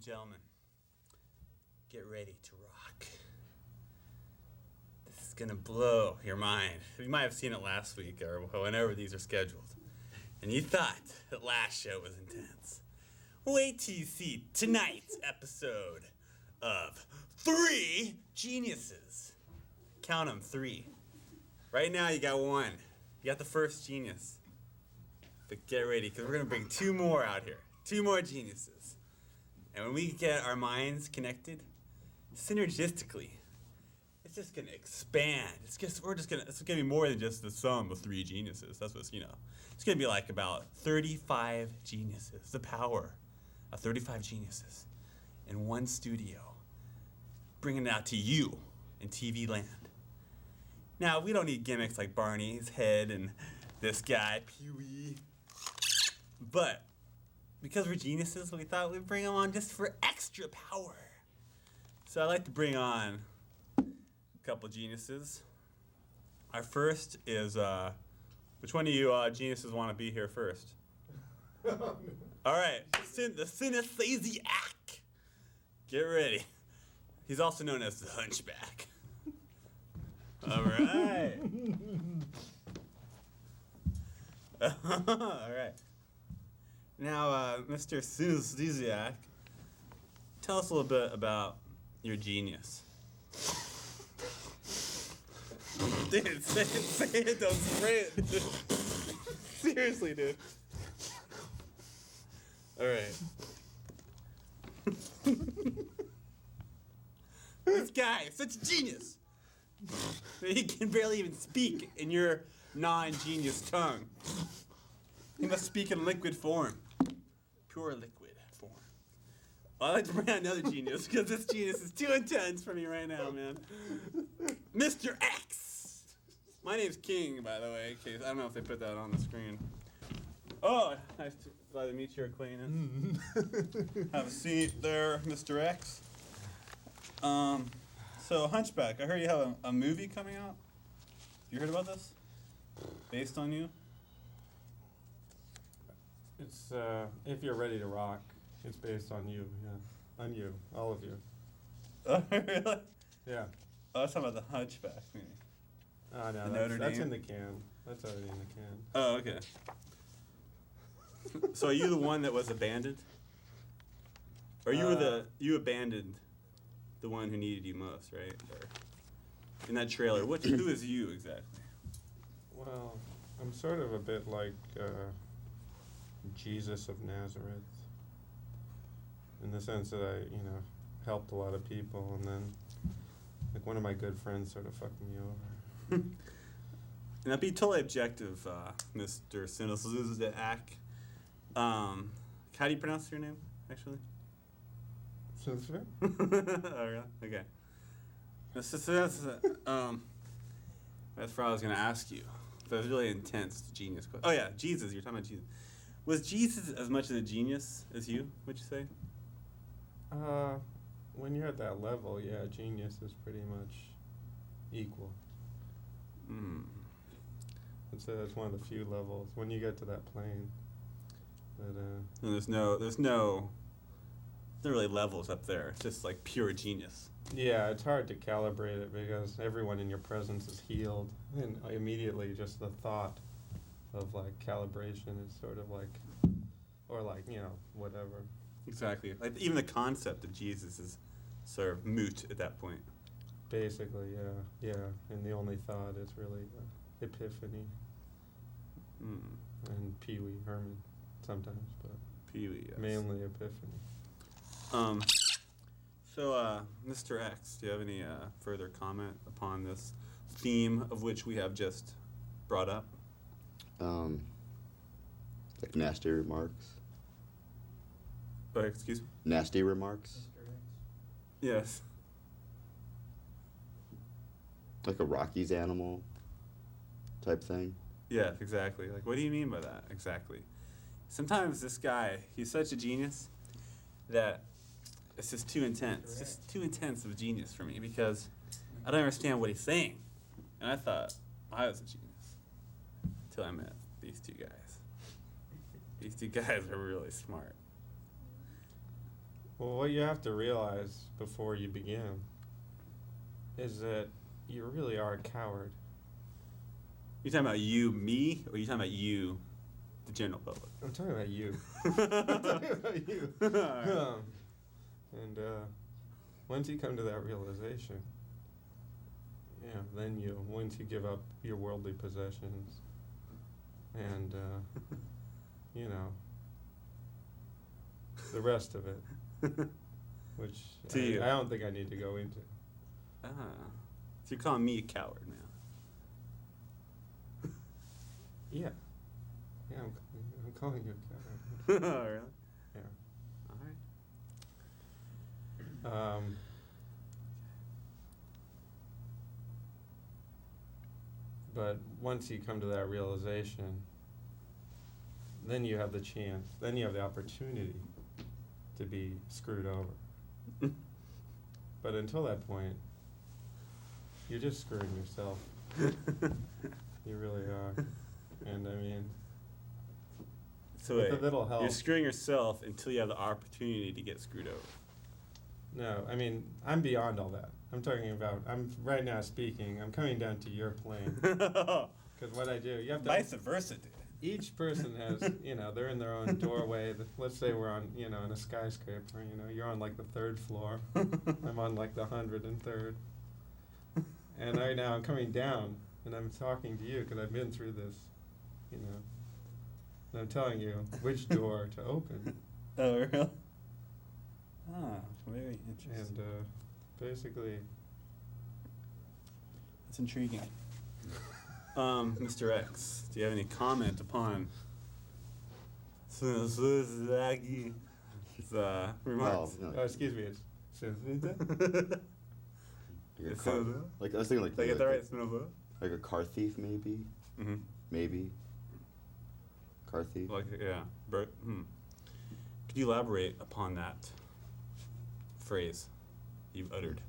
and gentlemen, get ready to rock. This is gonna blow your mind. You might have seen it last week or whenever these are scheduled, and you thought that last show was intense. Wait till you see tonight's episode of Three Geniuses. Count them, 3. Right now you got 1. You got the first genius. But get ready, because we're going to bring 2 more out here. 2 more geniuses. And when we get our minds connected, synergistically, it's just going to expand. It's going to be more than just the sum of 3 geniuses. That's what's, It's going to be like about 35 geniuses. The power of 35 geniuses in one studio. Bringing it out to you in TV land. Now, we don't need gimmicks like Barney's head and this guy, Pee-wee. But because we're geniuses, we thought we'd bring them on just for extra power. So I'd like to bring on a couple geniuses. Our first is, which one of you geniuses want to be here first? All right, the synesthesiac. Get ready. He's also known as the Hunchback. All right. All right. Now, Mr. Synesthesiac, tell us a little bit about your genius. Dude, say it, don't spray it. Seriously, dude. All right. This guy is such a genius. He can barely even speak in your non-genius tongue. He must speak in liquid form. Pure liquid form. Well, I'd like to bring out another genius, because this genius is too intense for me right now, man. Mr. X! My name's King, by the way, in case I don't know if they put that on the screen. Oh, glad to meet your acquaintance. Have a seat there, Mr. X. So Hunchback, I heard you have a movie coming out. You heard about this? Based on you? It's, if you're ready to rock, it's based on you, yeah. On you, all of you. Oh, really? Yeah. Oh, I was talking about the Hunchback movie. Oh, no, that's in the can. That's already in the can. Oh, okay. So are you the one that was abandoned? Or you abandoned the one who needed you most, right? Or in that trailer, who is you exactly? Well, I'm sort of a bit like Jesus of Nazareth, in the sense that I, helped a lot of people, and then, like, one of my good friends sort of fucked me over. And I'll be totally objective, Mr. Synesthesiac. How do you pronounce your name, actually? Synesthesiac? Oh, really? Okay. That's what I was going to ask you. That was really intense, genius question. Oh, yeah, Jesus. You're talking about Jesus. Was Jesus as much of a genius as you, would you say? When you're at that level, yeah, genius is pretty much equal. I'd say that's one of the few levels. When you get to that plane, and there's no really levels up there. It's just like pure genius. Yeah, it's hard to calibrate it because everyone in your presence is healed, and immediately just the thought of like calibration is sort of like, or like, whatever. Exactly. Like even the concept of Jesus is sort of moot at that point. Basically, yeah. And the only thought is really epiphany. And Pee-wee Herman sometimes, but Pee-wee, yes. Mainly epiphany. So, Mr. X, do you have any further comment upon this theme of which we have just brought up? Like nasty remarks. Excuse me? Nasty remarks. Yes. Like a Rocky's animal type thing. Yeah, exactly. Like, what do you mean by that, exactly? Sometimes this guy, he's such a genius that it's just too intense. It's just too intense of a genius for me because I don't understand what he's saying. And I thought I was a genius until I met these two guys. These two guys are really smart. Well, what you have to realize before you begin is that you really are a coward. You talking about you, me, or you talking about you, the general public? I'm talking about you. I'm talking about you. And once you come to that realization, then once you give up your worldly possessions and, the rest of it, which I don't think I need to go into. Ah. So you're calling me a coward now? Yeah. Yeah, I'm calling you a coward. Oh, really? Yeah. All right. But once you come to that realization, then you have the chance, then you have the opportunity to be screwed over. But until that point, you're just screwing yourself. You really are. And I mean, So with wait, a little help. you're screwing yourself until you have the opportunity to get screwed over. No, I mean, I'm beyond all that. I'm talking about, I'm right now speaking, I'm coming down to your plane. Because what I do, you have to. Vice versa, dude. Each person has, they're in their own doorway. Let's say we're on, in a skyscraper, you're on like the 3rd floor. I'm on like the 103rd. And right now I'm coming down and I'm talking to you because I've been through this, and I'm telling you which door to open. Oh, really? Ah, very interesting. And basically. That's intriguing. Mr. X, do you have any comment upon his remarks? No. Oh, excuse me, it's. Like a car, like I was thinking, Did I get that right? like a car thief, maybe. Mm-hmm. Maybe. Car thief. Like, yeah. Could you elaborate upon that phrase you've uttered?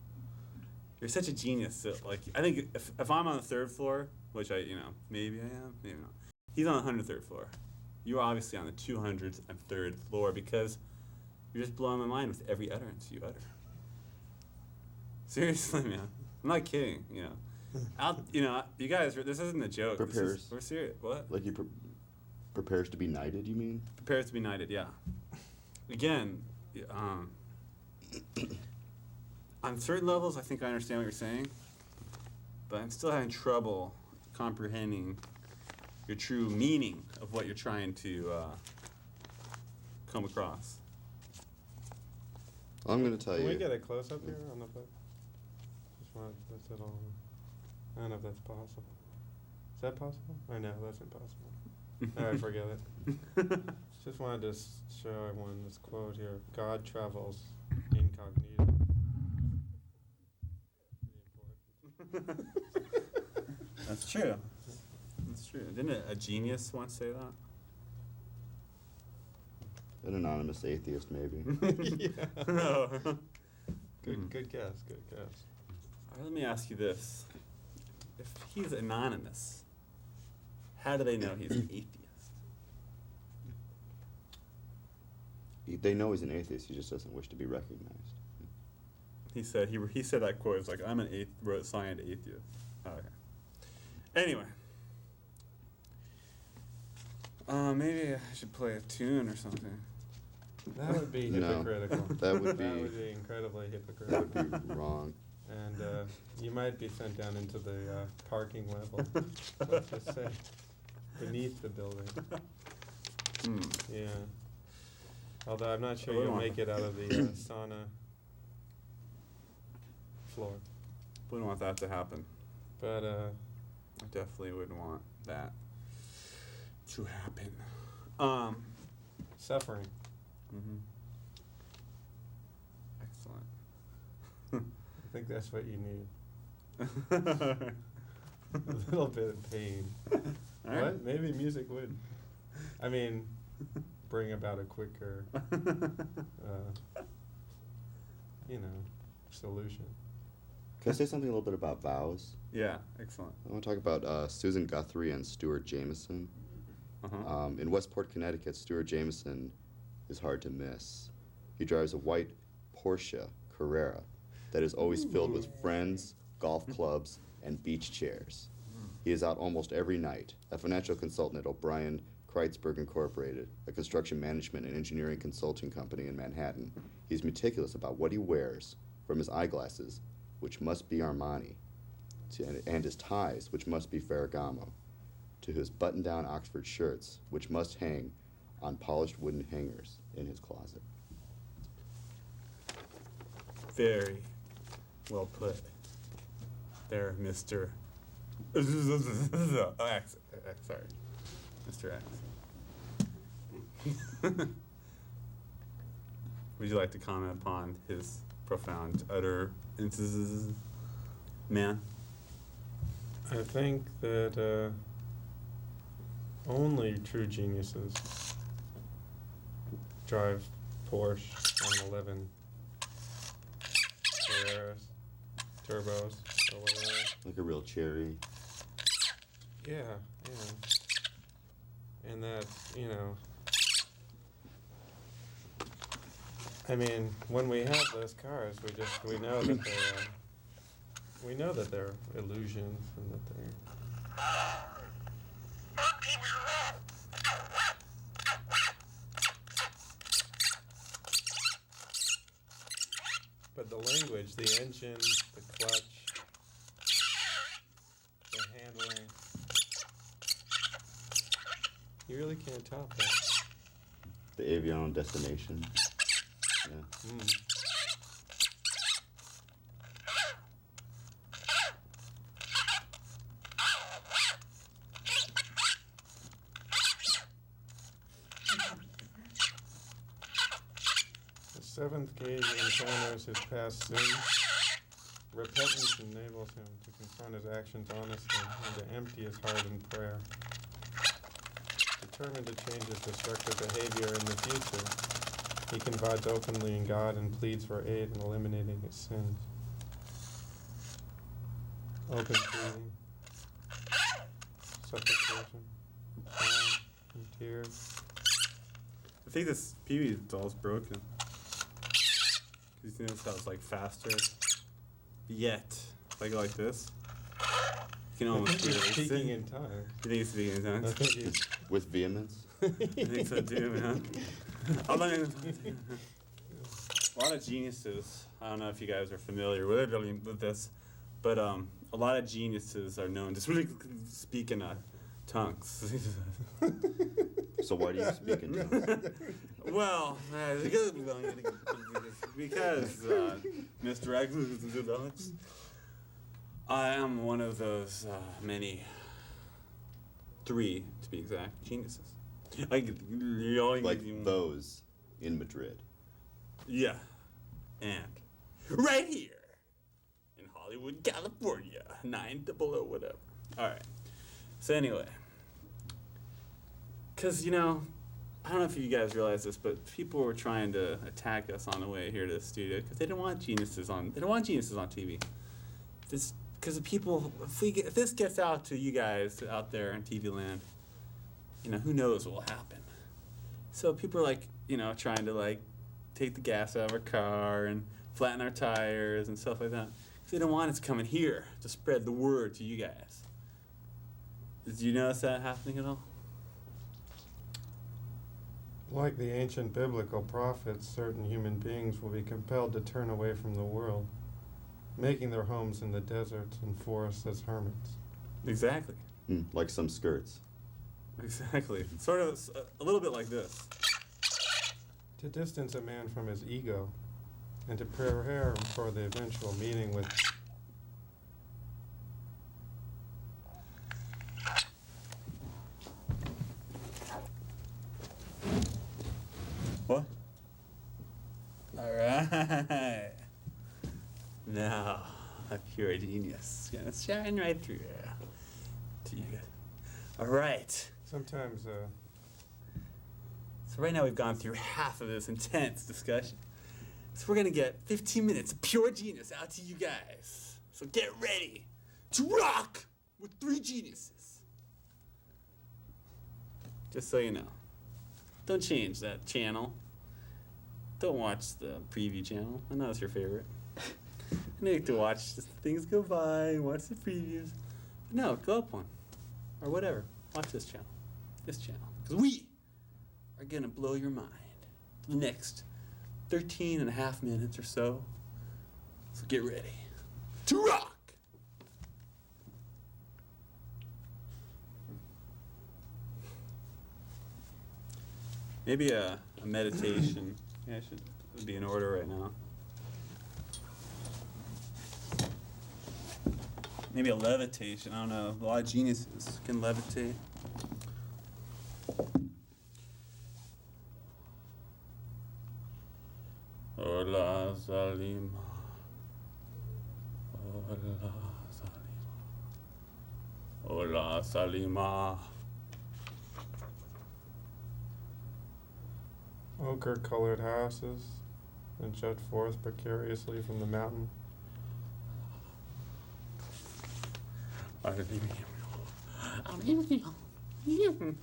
You're such a genius. That, I think if I'm on the 3rd floor, which maybe I am, maybe not. He's on the 103rd floor. You're obviously on the 203rd floor because you're just blowing my mind with every utterance you utter. Seriously, man. I'm not kidding, you guys, this isn't a joke. Prepares. We're serious. What? Like he prepares to be knighted, you mean? Prepares to be knighted, yeah. Again, on certain levels, I think I understand what you're saying, but I'm still having trouble comprehending your true meaning of what you're trying to come across. I'm going to tell Can you. we get a close up here on the book? Just want that's it all. I don't know if that's possible. Is that possible? I know that's impossible. All right, forget it. Just wanted to show everyone this quote here. God travels incognito. Pretty important. That's true. That's true. Didn't a genius once say that? An anonymous atheist, maybe. Yeah. No. Good guess. Good guess. All right, let me ask you this. If he's anonymous, how do they know he's an atheist? They know he's an atheist. He just doesn't wish to be recognized. He said that quote. It's like, I'm an signed atheist. Oh, okay. Anyway. Maybe I should play a tune or something. That would be No. hypocritical. That would be incredibly that hypocritical. would be wrong. And you might be sent down into the parking level. Let's just say beneath the building. Yeah. Although I'm not sure you'll make it out of the sauna floor. Wouldn't want that to happen. But I definitely wouldn't want that to happen. suffering. Mm-hmm. Excellent. I think that's what you need. A little bit of pain. Right. What? Maybe music would. I mean, bring about a quicker, solution. Can I say something a little bit about vows? Yeah, excellent. I want to talk about Susan Guthrie and Stuart Jameson. Uh-huh. In Westport, Connecticut, Stuart Jameson is hard to miss. He drives a white Porsche Carrera that is always filled with friends, golf clubs, and beach chairs. He is out almost every night, a financial consultant at O'Brien Kreitzberg Incorporated, a construction management and engineering consulting company in Manhattan. He's meticulous about what he wears, from his eyeglasses, which must be Armani, and his ties, which must be Ferragamo, to his button-down Oxford shirts, which must hang on polished wooden hangers in his closet. Very well put. There, Mr. X. Sorry. Mr. X. Would you like to comment upon his profound utterances, man? I think that only true geniuses drive Porsche 911 Carreras, turbos, or whatever. Like a real cherry. Yeah, yeah. And that, you know, I mean, when we have those cars, we know that they're illusions and that they're but the language, the engine, the clutch, the handling, you really can't top that. The Avion destination. Yeah. The seventh gauge encounters his past sins. Repentance enables him to confront his actions honestly and to empty his heart in prayer. Determined to change his destructive behavior in the future, he confides openly in God and pleads for aid in eliminating his sins. Open breathing, supplication, crying, and tears. I think this Pee-wee doll's broken. You notice how it's like faster, yet if I go like this, you can almost hear it. Speaking in time. You think it's speaking in I tongues? think he's With vehemence. I think so too, man. A lot of geniuses. I don't know if you guys are familiar with this, but a lot of geniuses are known to really speak in tongues. So why do you speak in tongues? Well, because Mr. X, I am one of those many, three to be exact, geniuses. Like those in Madrid. Yeah, and right here in Hollywood, California, 900 whatever. All right. So anyway, because I don't know if you guys realize this, but people were trying to attack us on the way here to the studio because they don't want geniuses on. They don't want geniuses on TV. This because the people. If this gets out to you guys out there in TV land, who knows what will happen. So people are trying to take the gas out of our car and flatten our tires and stuff like that. Because they don't want us coming here to spread the word to you guys. Did you notice that happening at all? like the ancient biblical prophets, certain human beings will be compelled to turn away from the world, making their homes in the deserts and forests as hermits. Exactly. Like some skirts. Exactly. Sort of a little bit like this. To distance a man from his ego, and to prepare him for the eventual meeting with What? All right. Now, a pure genius is gonna shine right through there to you. All right. sometimes So right now we've gone through half of this intense discussion. So we're gonna get 15 minutes of pure genius out to you guys. So get ready to rock with three geniuses. Just so you know. Don't change that channel. don't watch the preview channel. I know it's your favorite. I like to watch just things go by and watch the previews. But no, go up one. Or whatever. Watch this channel. This channel. Because we are going to blow your mind for the next 13 and a half minutes or so. So get ready to rock! Maybe a meditation. Yeah, it should be in order right now. Maybe a levitation. I don't know. A lot of geniuses can levitate. Hola, Salima. Hola, Salima. Hola, Salima. Ochre-colored houses and jut forth precariously from the mountain.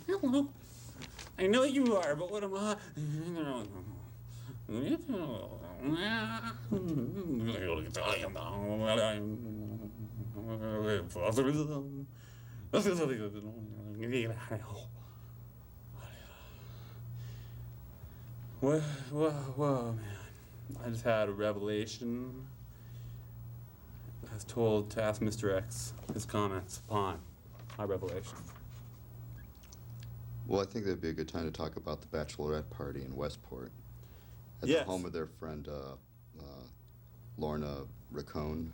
Hello. I know you are, but what am I? Whoa, man. I just had a revelation. I was told to ask Mr. X his comments upon my revelation. Well, I think that'd be a good time to talk about the bachelorette party in Westport. At Yes. the home of their friend Lorna Racone.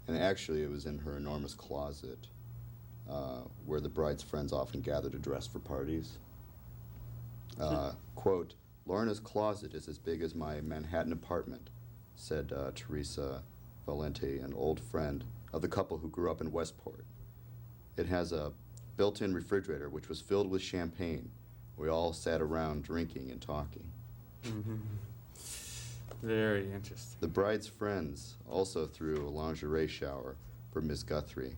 And actually it was in her enormous closet where the bride's friends often gather to dress for parties. Quote, Lorna's closet is as big as my Manhattan apartment, said Teresa Valente, an old friend of the couple who grew up in Westport. It has a built-in refrigerator which was filled with champagne. We all sat around drinking and talking. Mm-hmm. Very interesting. The bride's friends also threw a lingerie shower for Miss Guthrie.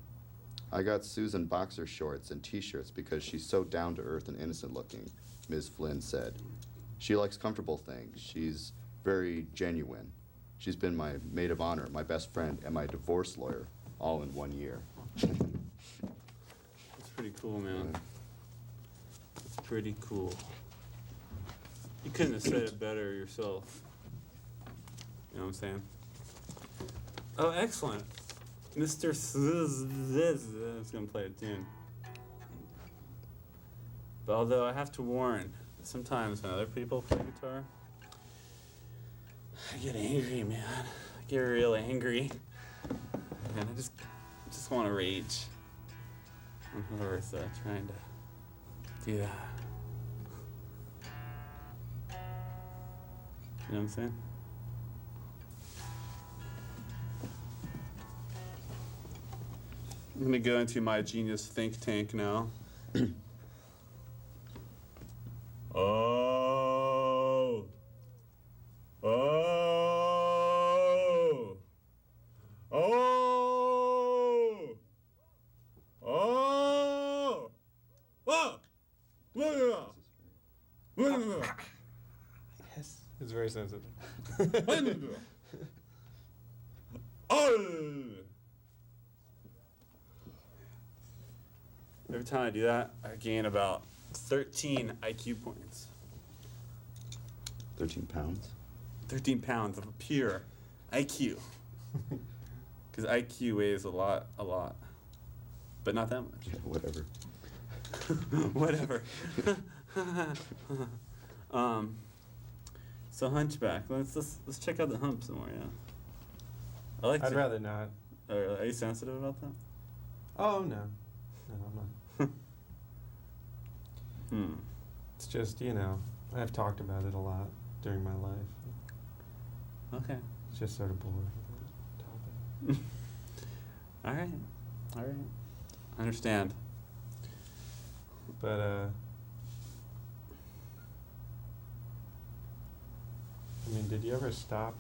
I got Susan boxer shorts and t-shirts because she's so down-to-earth and innocent-looking, Ms. Flynn said. She likes comfortable things. She's very genuine. She's been my maid of honor, my best friend, and my divorce lawyer, all in 1 year. That's pretty cool, man. That's pretty cool. You couldn't have said it better yourself. You know what I'm saying? Oh, excellent. Mr. is going to play a tune. But although I have to warn, sometimes when other people play guitar, I get angry, man. I get real angry. And I just want to rage. On whoever's trying to do that. You know what I'm saying? I'm gonna go into my genius think tank now. Oh. Oh. Oh. Oh. Oh. Yes. It's very sensitive. Oh. Every time I do that, I gain about 13 IQ points. 13 pounds? 13 pounds of pure IQ. Because IQ weighs a lot. But not that much. Yeah, whatever. Whatever. So Hunchback, let's check out the hump some more, yeah. I'd rather not. Are you sensitive about that? Oh, no. No, I'm not. It's just, I've talked about it a lot during my life. Okay. It's just sort of bored with that topic. All right. I understand. But, did you ever stop?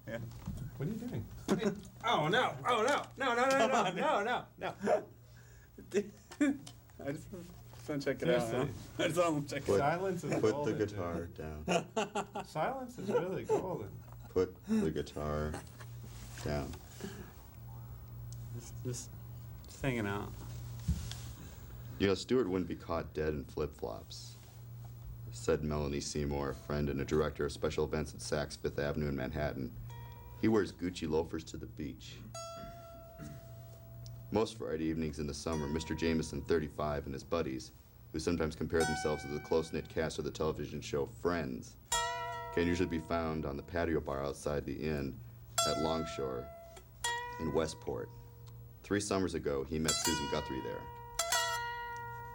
Yeah. What are you doing? Oh, no. Oh, no. No. I just want to check it out. Huh? Seriously. I just want to check it Put- out. Silence is Put the golden, guitar down. dude. Silence is really golden. Put the guitar down. Just hanging out. You know, Stewart wouldn't be caught dead in flip-flops, said Melanie Seymour, a friend and a director of special events at Saks Fifth Avenue in Manhattan. He wears Gucci loafers to the beach. Most Friday evenings in the summer, Mr. Jameson, 35, and his buddies, who sometimes compare themselves to the close-knit cast of the television show Friends, can usually be found on the patio bar outside the inn at Longshore in Westport. 3 summers ago, he met Susan Guthrie there.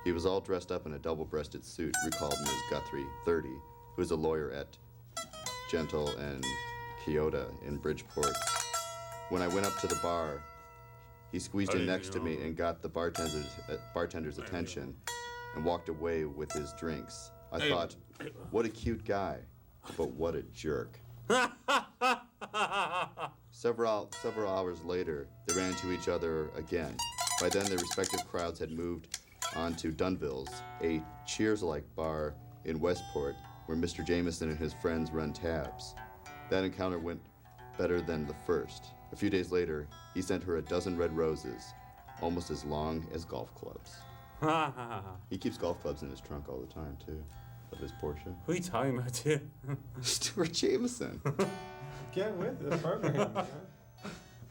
He was all dressed up in a double-breasted suit, recalled Ms. Guthrie, 30, who is a lawyer at Gentle and Kyoto in Bridgeport. When I went up to the bar, he squeezed in next to me and got the bartender's attention and walked away with his drinks. I thought, what a cute guy, but what a jerk. Several hours later, they ran into each other again. By then, their respective crowds had moved on to Dunville's, a Cheers-like bar in Westport, where Mr. Jameson and his friends run tabs. That encounter went better than the first. A few days later, he sent her a dozen red roses, almost as long as golf clubs. He keeps golf clubs in his trunk all the time, too, of his Porsche. Who are you talking about, too? Stuart Jameson. Get with the program, man.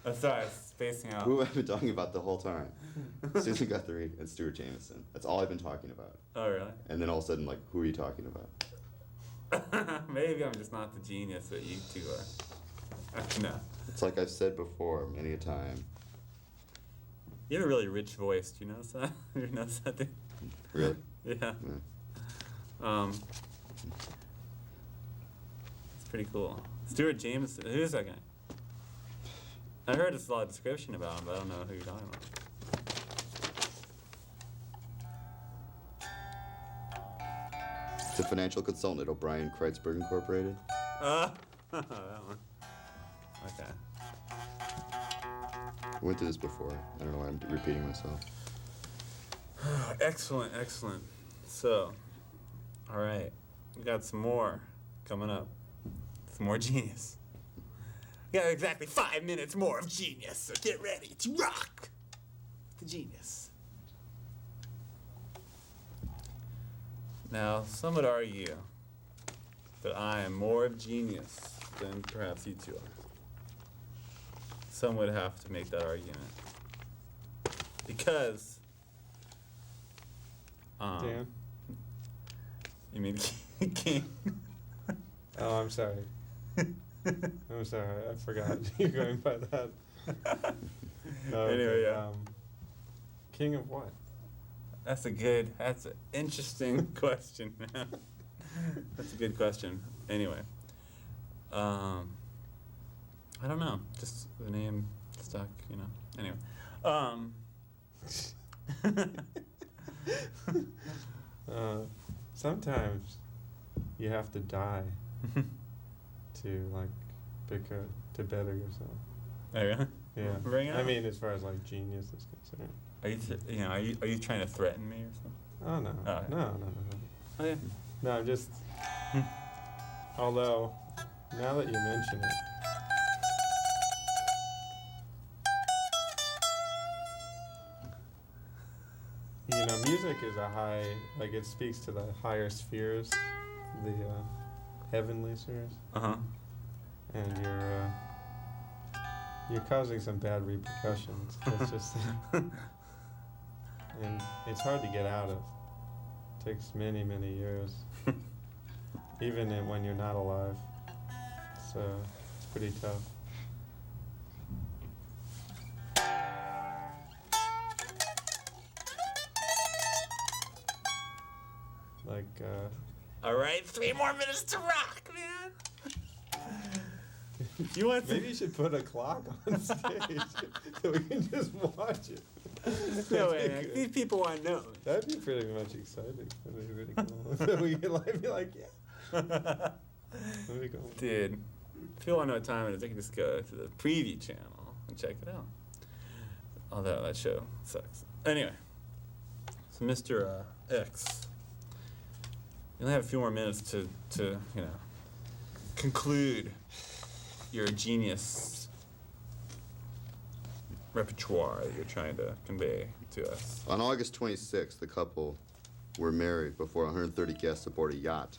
Oh, sorry, I was spacing out. Who have I been talking about the whole time? Susan Guthrie and Stuart Jameson. That's all I've been talking about. Oh, really? And then all of a sudden, like, who are you talking about? Maybe I'm just not the genius that you two are. No. It's like I've said before many a time. You have a really rich voice. Do you notice that? You notice that, dude? Really? Yeah. Yeah. It's pretty cool. Stuart Jameson. Who's that guy? I heard a lot of description about him, but I don't know who you're talking about. The financial consultant at O'Brien Kreitzberg Incorporated. That one. Okay. I went through this before. I don't know why I'm repeating myself. Excellent, excellent. So, all right, we got some more coming up. Some more genius. We got exactly 5 minutes more of genius, so get ready to rock the genius. Now, some would argue that I am more of genius than perhaps you two are. Some would have to make that argument. Because Dan? you mean King? Oh, I'm sorry. I'm sorry, I forgot you're going by that. No, Anyway, yeah. King of what? That's an interesting question, man. That's a good question. Anyway, I don't know. Just the name stuck, you know. Anyway. Sometimes you have to die to to better yourself. Oh, yeah? Yeah. Bring it I on. mean, as far as like genius is concerned. Are you trying to threaten me or something? Oh no. Oh, yeah. No. Oh, yeah. No, I'm just. Although, now that you mention it. You know, music is it speaks to the higher spheres, the heavenly spheres, and you're causing some bad repercussions. Let's just say. And it's hard to get out of. It takes many, many years, even when you're not alive. So it's pretty tough. All right, 3 more minutes to rock, man. You want Maybe you should put a clock on stage so we can just watch it. No way, man. These people want to know. That'd be pretty much exciting. That'd be really cool. So we could be like, yeah. That'd be cool. Dude, if you want to know what time it is, I can just go to the preview channel and check it out. Although that show sucks. Anyway, So Mr. X, you only have a few more minutes to conclude your genius repertoire that you're trying to convey to us. On August 26th, the couple were married before 130 guests aboard a yacht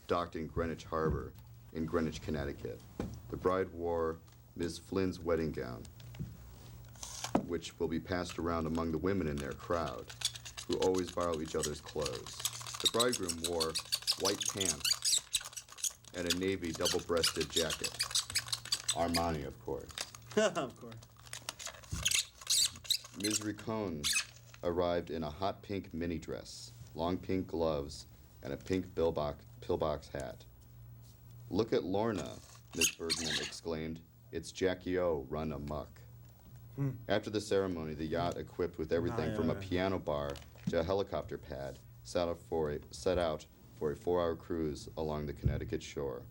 docked in Greenwich Harbor in Greenwich, Connecticut. The bride wore Ms. Flynn's wedding gown, which will be passed around among the women in their crowd, who always borrow each other's clothes. The bridegroom wore white pants and a navy double-breasted jacket. Armani, of course. Of course. Ms. Ricone arrived in a hot pink mini dress, long pink gloves, and a pink pillbox hat. "Look at Lorna," Miss Bergman exclaimed. "It's Jackie O run amok." After the ceremony, the yacht, equipped with everything from a piano bar to a helicopter pad, set out for a 4-hour cruise along the Connecticut shore.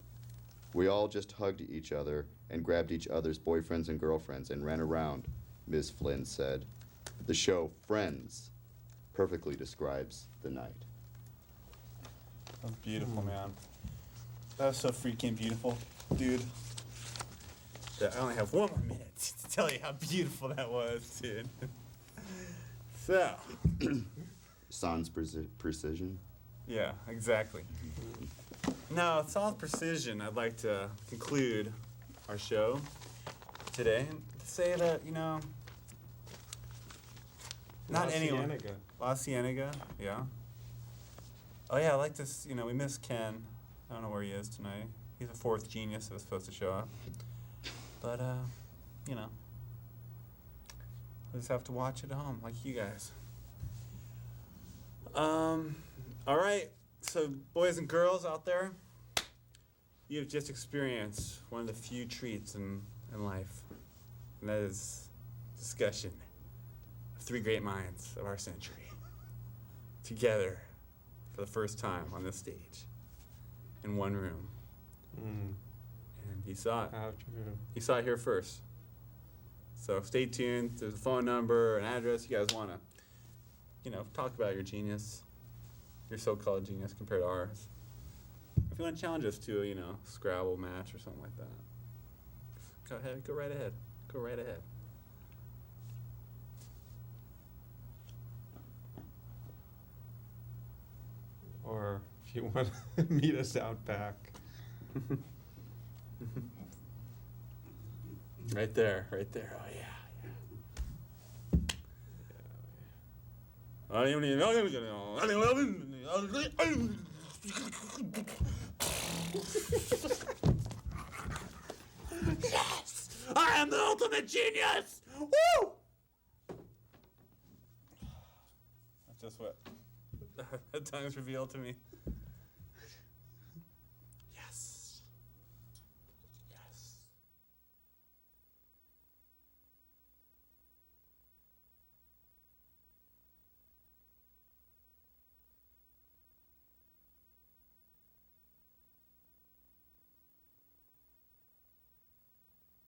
"We all just hugged each other and grabbed each other's boyfriends and girlfriends and ran around," Ms. Flynn said. The show Friends perfectly describes the night. That was beautiful, man. That was so freaking beautiful, dude. I only have one more minute to tell you how beautiful that was, dude. So. Sans precision. Yeah, exactly. Now, sans precision, I'd like to conclude our show today and say that, not anyone. La Cienega, yeah. Oh yeah, I like this. We miss Ken. I don't know where he is tonight. He's a fourth genius that was supposed to show up. But, we just have to watch it at home, like you guys. All right. So, boys and girls out there, you have just experienced one of the few treats in life, and that is discussion of three great minds of our century together for the first time on this stage in one room. And you saw it. How true. You saw it here first. So stay tuned. There's a phone number, an address. You guys want to, talk about your genius, your so-called genius compared to ours. If you want to challenge us to a, Scrabble match or something like that, go ahead. Go right ahead. Go right ahead. Or if you want to meet us out back. Right there. Oh, yeah. Yes! I am the ultimate genius! Woo! That's just what the tongues revealed to me.